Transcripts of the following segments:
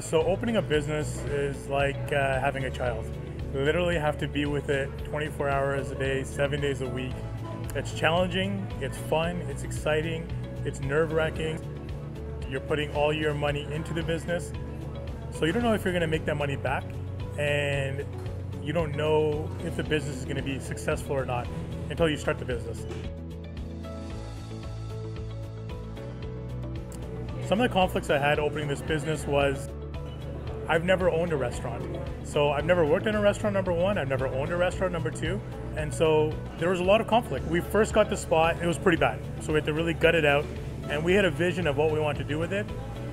So opening a business is like having a child. You literally have to be with it 24 hours a day, 7 days a week. It's challenging, it's fun, it's exciting, it's nerve-wracking. You're putting all your money into the business, so you don't know if you're going to make that money back, and you don't know if the business is going to be successful or not until you start the business. Some of the conflicts I had opening this business was I've never owned a restaurant. So I've never worked in a restaurant, number one. I've never owned a restaurant, number two. And so there was a lot of conflict. We first got the spot, it was pretty bad. So we had to really gut it out. And we had a vision of what we wanted to do with it.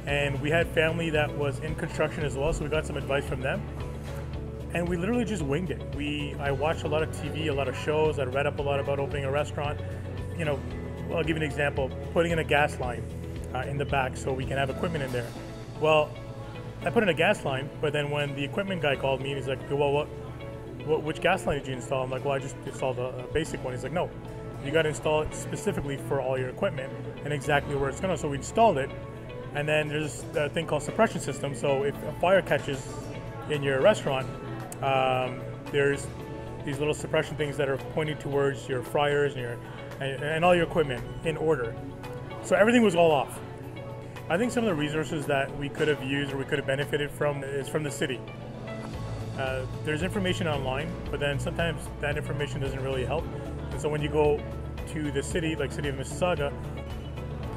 And we had family that was in construction as well, so we got some advice from them. And we literally just winged it. I watched a lot of TV, a lot of shows. I read up a lot about opening a restaurant. You know, I'll give you an example, putting in a gas line in the back so we can have equipment in there. Well, I put in a gas line, but then when the equipment guy called me and he's like, well, which gas line did you install? I'm like, well, I just installed a basic one. He's like, no, you got to install it specifically for all your equipment and exactly where it's going to. So we installed it, and then there's a thing called suppression system. So if a fire catches in your restaurant, there's these little suppression things that are pointing towards your fryers and all your equipment in order. So everything was all off. I think some of the resources that we could have used or we could have benefited from is from the city. There's information online, but then sometimes that information doesn't really help. And so when you go to the city, like City of Mississauga,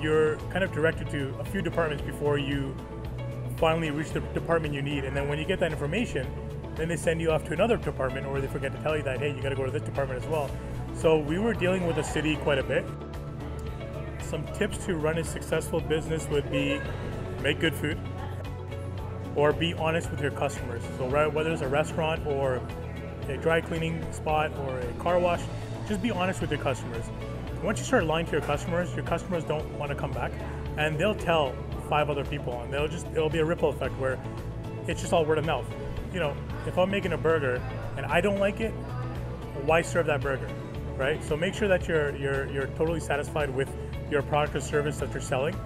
you're kind of directed to a few departments before you finally reach the department you need. And then when you get that information, then they send you off to another department, or they forget to tell you that, hey, you got to go to this department as well. So we were dealing with the city quite a bit. Some tips to run a successful business would be make good food or be honest with your customers. So whether it's a restaurant or a dry cleaning spot or a car wash, just be honest with your customers. Once you start lying to your customers don't want to come back, and they'll tell 5 other people, and it'll be a ripple effect where it's just all word of mouth. You know, if I'm making a burger and I don't like it, why serve that burger, right? So make sure that you're totally satisfied with your product or service that you're selling.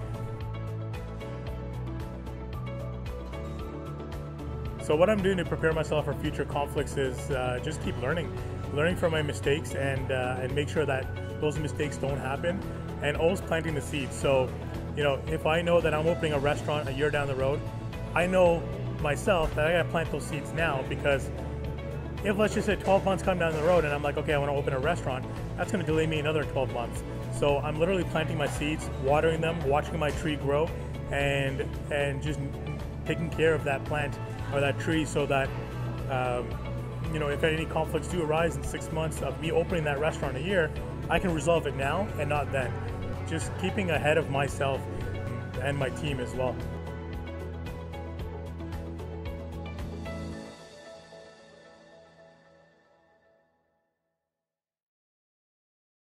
So what I'm doing to prepare myself for future conflicts is just keep learning from my mistakes, and make sure that those mistakes don't happen, and always planting the seeds. So, you know, if I know that I'm opening a restaurant a year down the road, I know myself that I gotta plant those seeds now, because if, let's just say, 12 months come down the road and I'm like, okay, I want to open a restaurant, that's going to delay me another 12 months. So I'm literally planting my seeds, watering them, watching my tree grow, and just taking care of that plant or that tree, so that you know, if any conflicts do arise in 6 months of me opening that restaurant a year, I can resolve it now and not then. Just keeping ahead of myself and my team as well.